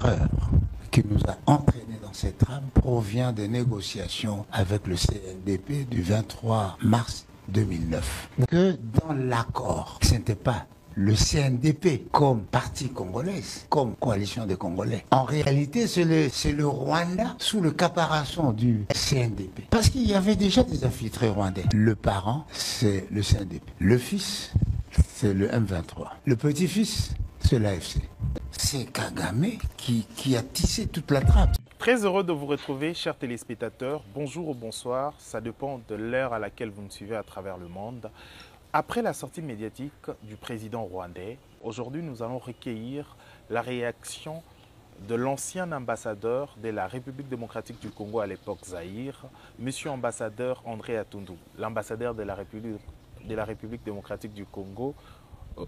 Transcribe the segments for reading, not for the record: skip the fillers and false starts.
l'erreur qui nous a entraînés dans cette trame provient des négociations avec le CNDP du 23 mars 2009. Que dans l'accord, ce n'était pas le CNDP comme parti congolaise, comme coalition des Congolais. En réalité, c'est le Rwanda sous le caparation du CNDP. Parce qu'il y avait déjà des infiltrés rwandais. Le parent, c'est le CNDP. Le fils, c'est le M23. Le petit-fils, c'est l'AFC. C'est Kagame qui a tissé toute la trappe. Très heureux de vous retrouver, chers téléspectateurs. Bonjour ou bonsoir, ça dépend de l'heure à laquelle vous me suivez à travers le monde. Après la sortie médiatique du président rwandais, aujourd'hui nous allons recueillir la réaction de l'ancien ambassadeur de la République démocratique du Congo à l'époque Zaïre, monsieur ambassadeur André Atundu, l'ambassadeur de la République démocratique du Congo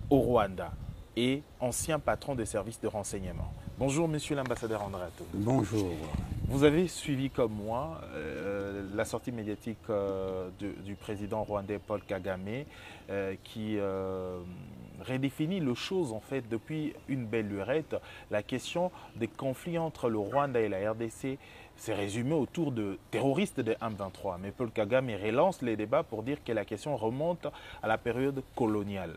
au Rwanda et ancien patron de services de renseignement. Bonjour monsieur l'ambassadeur André Atundu. Bonjour. Vous avez suivi comme moi la sortie médiatique du président rwandais Paul Kagame qui redéfinit les choses en fait depuis une belle lurette. La question des conflits entre le Rwanda et la RDC s'est résumée autour de terroristes de M23. Mais Paul Kagame relance les débats pour dire que la question remonte à la période coloniale.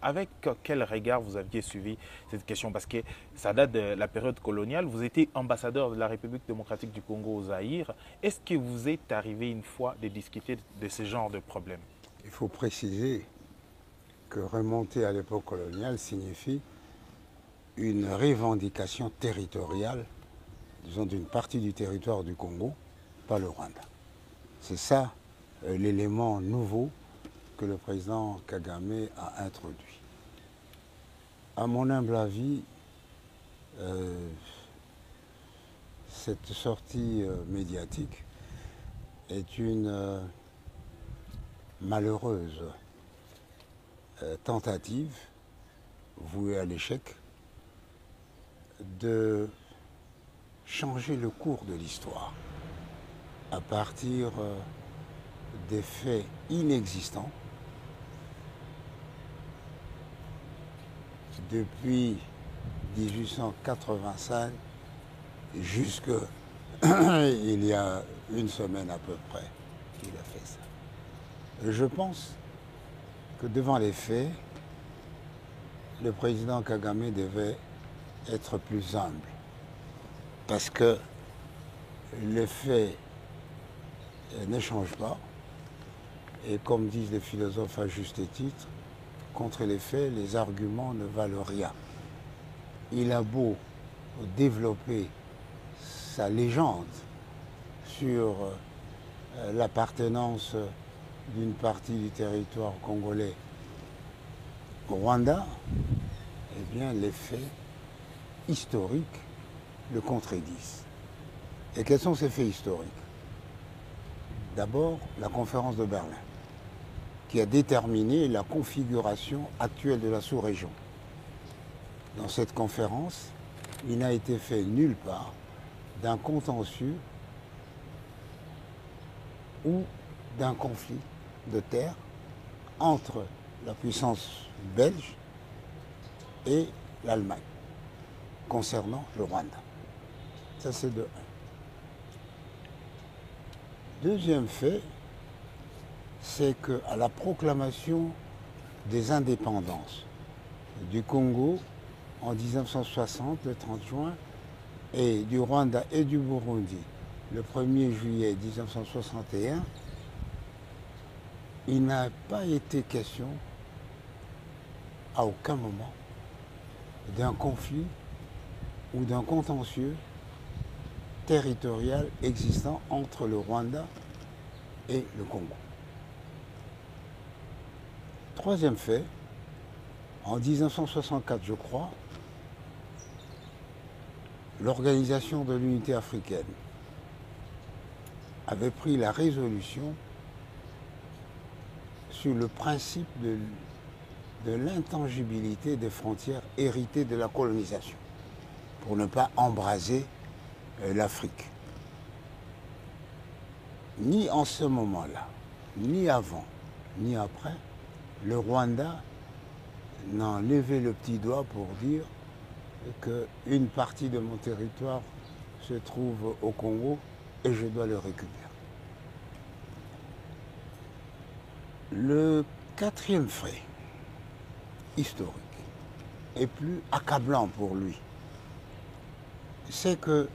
Avec quel regard vous aviez suivi cette question? Parce que ça date de la période coloniale. Vous étiez ambassadeur de la République démocratique du Congo au Zaïre. Est-ce que vous êtes arrivé une fois de discuter de ce genre de problème? Il faut préciser que remonter à l'époque coloniale signifie une revendication territoriale, disons d'une partie du territoire du Congo, par le Rwanda. C'est ça l'élément nouveau que le président Kagame a introduit. À mon humble avis, cette sortie médiatique est une malheureuse tentative, vouée à l'échec, de changer le cours de l'histoire à partir des faits inexistants. Depuis 1885 jusqu'à il y a une semaine à peu près qu'il a fait ça. Je pense que devant les faits, le président Kagame devait être plus humble parce que les faits ne changent pas et comme disent les philosophes à juste titre, contre les faits, les arguments ne valent rien. Il a beau développer sa légende sur l'appartenance d'une partie du territoire congolais au Rwanda, eh bien les faits historiques le contredisent. Et quels sont ces faits historiques? D'abord, la conférence de Berlin, qui a déterminé la configuration actuelle de la sous-région. Dans cette conférence, il n'a été fait nulle part d'un contentieux ou d'un conflit de terre entre la puissance belge et l'Allemagne concernant le Rwanda. Ça, c'est de un. Deuxième fait, c'est qu'à la proclamation des indépendances du Congo en 1960, le 30 juin, et du Rwanda et du Burundi, le 1er juillet 1961, il n'a pas été question, à aucun moment, d'un conflit ou d'un contentieux territorial existant entre le Rwanda et le Congo. Troisième fait, en 1964, je crois, l'Organisation de l'Unité africaine avait pris la résolution sur le principe de l'intangibilité des frontières héritées de la colonisation, pour ne pas embraser l'Afrique. Ni en ce moment-là, ni avant, ni après, le Rwanda n'a levé le petit doigt pour dire qu'une partie de mon territoire se trouve au Congo et je dois le récupérer. Le quatrième fait historique et plus accablant pour lui, c'est que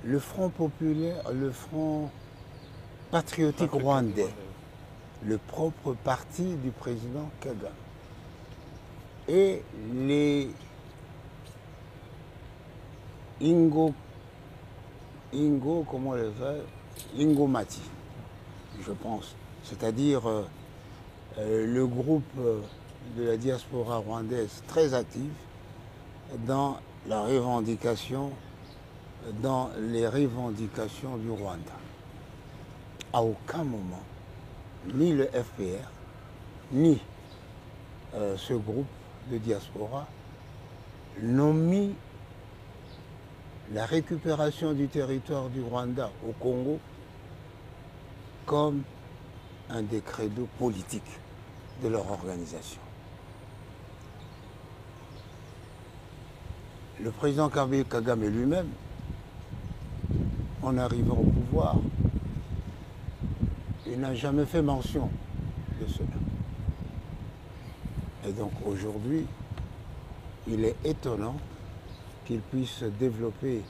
le Front populaire, le Front patriotique rwandais, le propre parti du président Kagame, et les comment on les appelle, Ingomati, je pense, c'est-à-dire le groupe de la diaspora rwandaise très active dans la revendication, dans les revendications du Rwanda. À aucun moment, ni le FPR, ni ce groupe de diaspora n'ont mis la récupération du territoire du Rwanda au Congo comme un des credos politiques de leur organisation. Le président Kagame lui-même, en arrivant au pouvoir, il n'a jamais fait mention de cela. Et donc aujourd'hui, il est étonnant qu'il puisse développer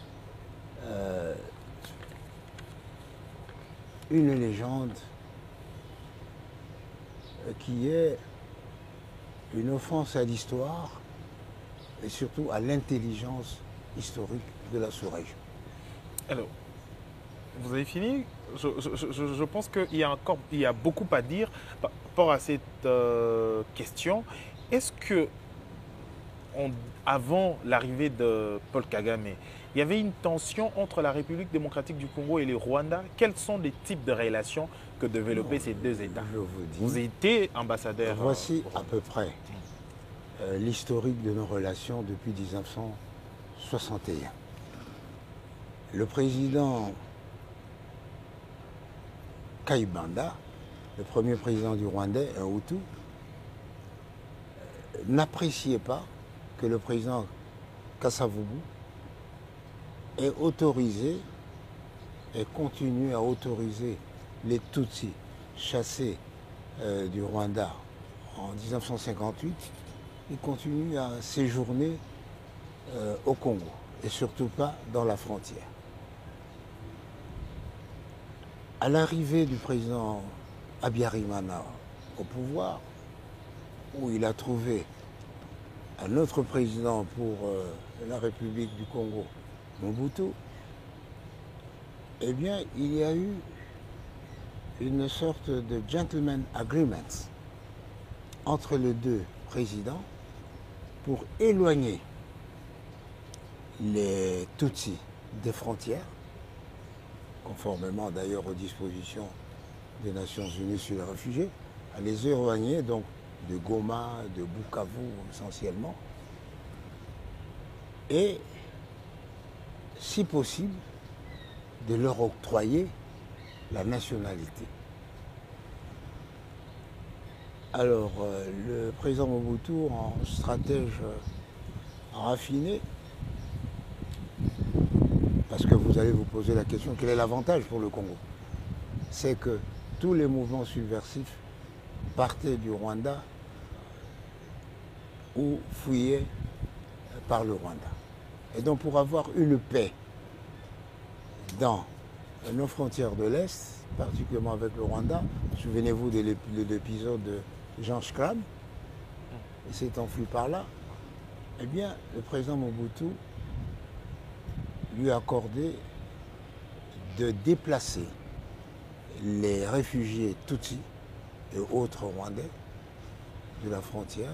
une légende qui est une offense à l'histoire et surtout à l'intelligence historique de la sous-région. Alors, vous avez fini? Je pense qu'il y a beaucoup à dire par rapport à cette question. Est-ce que, avant l'arrivée de Paul Kagame, il y avait une tension entre la République démocratique du Congo et le Rwanda? Quels sont les types de relations que développaient ces deux États? Je vous dis. Vous étiez ambassadeur. Voici à peu près l'historique de nos relations depuis 1961. Le président Kayibanda, le premier président du Rwandais, un Hutu, n'appréciait pas que le président Kasavubu ait autorisé et continue à autoriser les Tutsis chassés du Rwanda en 1958. Ils continuent à séjourner au Congo et surtout pas dans la frontière. À l'arrivée du président Habyarimana au pouvoir, où il a trouvé un autre président pour la République du Congo, Mobutu, eh bien, il y a eu une sorte de gentleman agreement entre les deux présidents pour éloigner les Tutsis des frontières, conformément d'ailleurs aux dispositions des Nations Unies sur les réfugiés, à les éloigner donc de Goma, de Bukavu essentiellement, et si possible de leur octroyer la nationalité. Alors le président Mobutu, en stratège raffiné, parce que vous allez vous poser la question, quel est l'avantage pour le Congo? C'est que tous les mouvements subversifs partaient du Rwanda ou fuyaient par le Rwanda. Et donc pour avoir une paix dans nos frontières de l'Est, particulièrement avec le Rwanda, souvenez-vous de l'épisode de Jean Scram, il s'est enfui par là, eh bien le président Mobutu lui a accordé de déplacer les réfugiés Tutsis et autres Rwandais de la frontière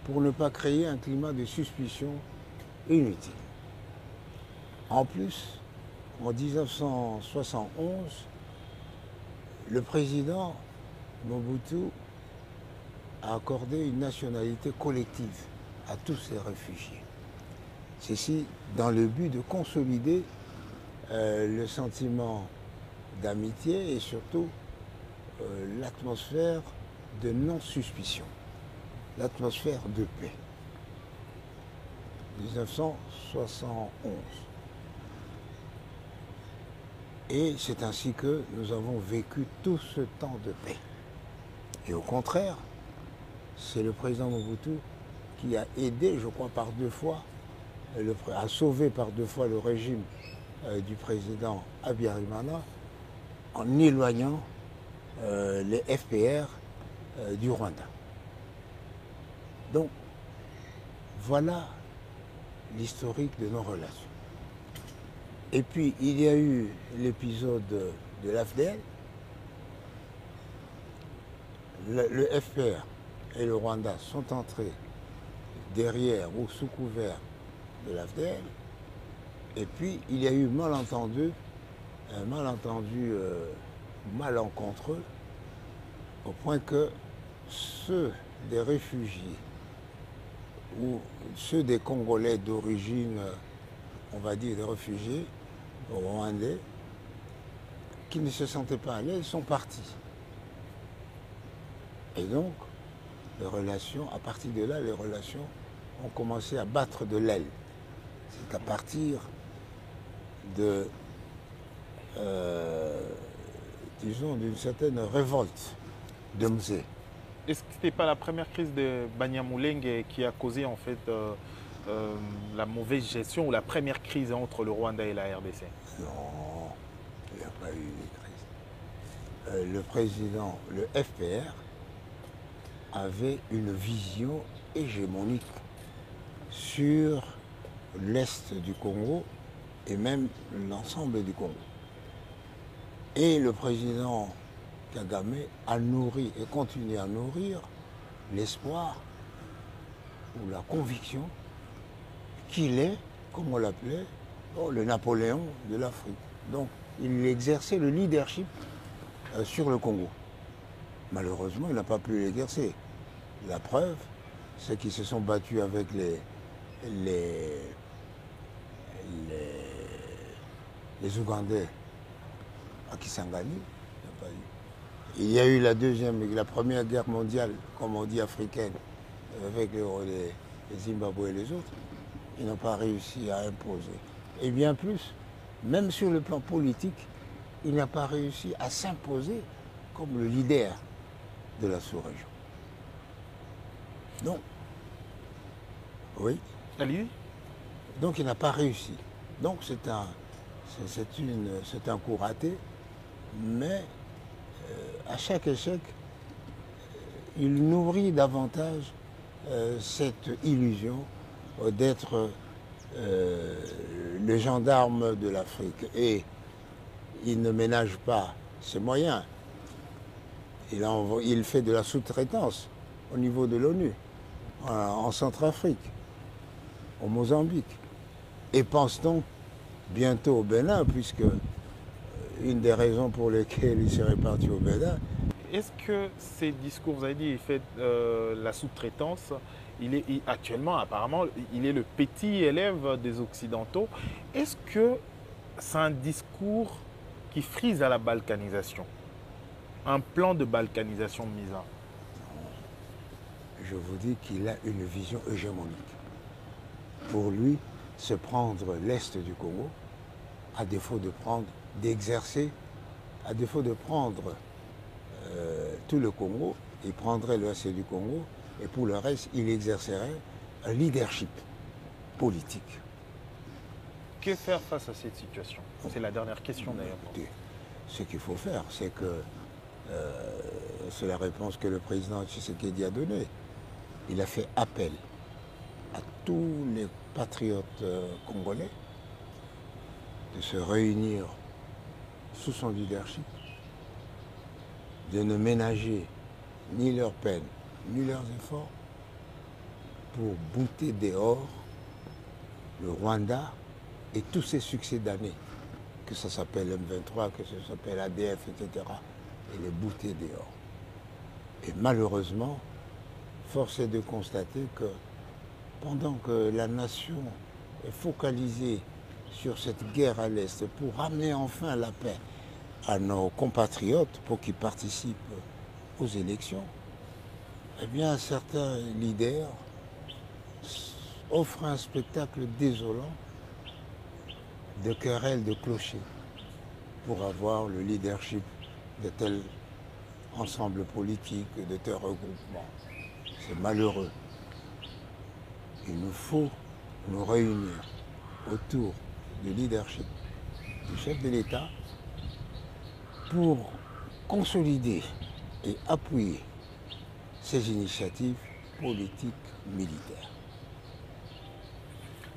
pour ne pas créer un climat de suspicion inutile. En plus, en 1971, le président Mobutu a accordé une nationalité collective à tous ces réfugiés. Ceci dans le but de consolider le sentiment d'amitié et surtout l'atmosphère de non-suspicion, l'atmosphère de paix. 1971. Et c'est ainsi que nous avons vécu tout ce temps de paix. Et au contraire, c'est le président Mobutu qui a aidé, je crois, par 2 fois, a sauvé par 2 fois le régime du président Habyarimana en éloignant les FPR du Rwanda. Donc, voilà l'historique de nos relations. Et puis, il y a eu l'épisode de l'AFDL. Le FPR et le Rwanda sont entrés derrière ou sous couvert de l'AFDL. Et puis, il y a eu un malentendu malencontreux, au point que ceux des réfugiés ou ceux des Congolais d'origine, on va dire des réfugiés rwandais, qui ne se sentaient pas à l'aise, sont partis. Et donc, les relations, à partir de là, les relations ont commencé à battre de l'aile. C'est à partir de, disons, d'une certaine révolte de Mzee. Est-ce que ce n'était pas la première crise de Banyamulenge qui a causé en fait la mauvaise gestion ou la première crise entre le Rwanda et la RDC? Non, il n'y a pas eu de crise. Le président, le FPR, avait une vision hégémonique sur l'Est du Congo et même l'ensemble du Congo. Et le président Kagame a nourri et continue à nourrir l'espoir ou la conviction qu'il est, comme on l'appelait, le Napoléon de l'Afrique. Donc il exerçait le leadership sur le Congo. Malheureusement, il n'a pas pu l'exercer. La preuve, c'est qu'ils se sont battus avec les Ougandais à Kisangani. Il y a eu la première guerre mondiale, comme on dit, africaine, avec les Zimbabwe et les autres. Ils n'ont pas réussi à imposer. Et bien plus, même sur le plan politique, il n'a pas réussi à s'imposer comme le leader de la sous-région. Donc, oui. Allez-y. Donc il n'a pas réussi. Donc c'est un coup raté, mais à chaque échec, il nourrit davantage cette illusion d'être le gendarme de l'Afrique. Et il ne ménage pas ses moyens. Il fait de la sous-traitance au niveau de l'ONU, en Centrafrique, au Mozambique. Et pense-t-on bientôt au Bénin, puisque une des raisons pour lesquelles il serait parti au Bénin. Est-ce que ces discours, vous avez dit, il fait la sous-traitance, actuellement, apparemment, il est le petit élève des Occidentaux. Est-ce que c'est un discours qui frise à la balkanisation? Un plan de balkanisation mis en? Je vous dis qu'il a une vision hégémonique. Pour lui, se prendre l'Est du Congo, à défaut de prendre tout le Congo, il prendrait l'Est du Congo, et pour le reste, il exercerait un leadership politique. Que faire face à cette situation? C'est la dernière question d'ailleurs. Ce qu'il faut faire, c'est que c'est la réponse que le président Tshisekedi a donnée. Il a fait appel à tous les patriotes congolais de se réunir sous son leadership, de ne ménager ni leurs peines, ni leurs efforts pour bouter dehors le Rwanda et tous ses succès d'années, que ça s'appelle M23, que ça s'appelle ADF, etc., et les bouter dehors. Et malheureusement, force est de constater que pendant que la nation est focalisée sur cette guerre à l'Est pour ramener enfin la paix à nos compatriotes pour qu'ils participent aux élections, eh bien certains leaders offre un spectacle désolant de querelles de clochers pour avoir le leadership de tel ensemble politique, de tel regroupement. C'est malheureux. Il nous faut nous réunir autour du leadership du chef de l'État pour consolider et appuyer ces initiatives politiques militaires.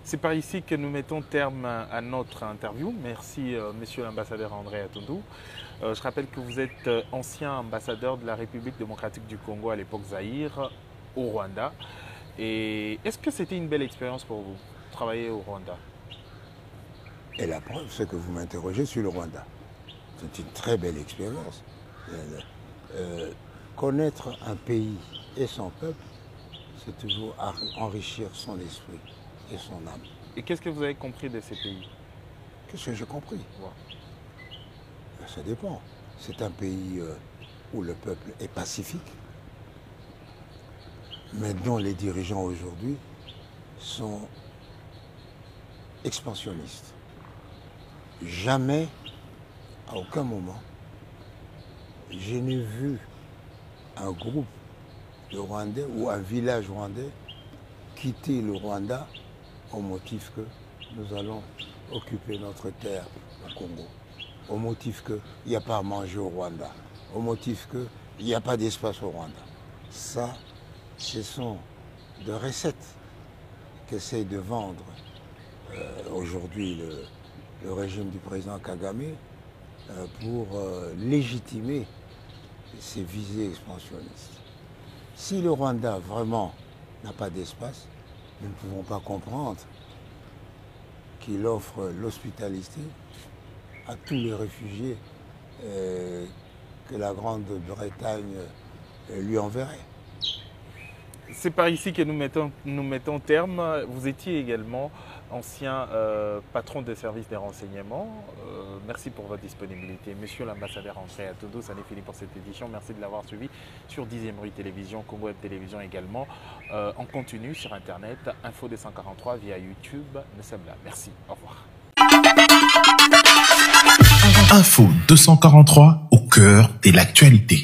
C'est par ici que nous mettons terme à notre interview. Merci, monsieur l'ambassadeur André Atundou. Je rappelle que vous êtes ancien ambassadeur de la République démocratique du Congo à l'époque Zaïre, au Rwanda. Et est-ce que c'était une belle expérience pour vous, travailler au Rwanda? Et la preuve, c'est que vous m'interrogez sur le Rwanda. C'est une très belle expérience. Connaître un pays et son peuple, c'est toujours enrichir son esprit et son âme. Et qu'est-ce que vous avez compris de ces pays? Qu'est-ce que j'ai compris? Ouais. Ça dépend. C'est un pays où le peuple est pacifique, mais dont les dirigeants aujourd'hui sont expansionnistes. Jamais, à aucun moment, je n'ai vu un groupe de Rwandais ou un village rwandais quitter le Rwanda au motif que nous allons occuper notre terre au Congo, au motif qu'il n'y a pas à manger au Rwanda, au motif qu'il n'y a pas d'espace au Rwanda. Ça, ce sont des recettes qu'essaye de vendre aujourd'hui le régime du président Kagame pour légitimer ses visées expansionnistes. Si le Rwanda vraiment n'a pas d'espace, nous ne pouvons pas comprendre qu'il offre l'hospitalité à tous les réfugiés que la Grande-Bretagne lui enverrait. C'est par ici que nous mettons terme. Vous étiez également ancien patron de service des renseignements. Merci pour votre disponibilité. Monsieur l'ambassadeur André Atundou, ça n'est fini pour cette édition. Merci de l'avoir suivi sur 10e Rue Télévision, Congo Web Télévision également. En continu sur Internet, Info 243 via YouTube. Nous sommes là. Merci. Au revoir. Info 243 au cœur de l'actualité.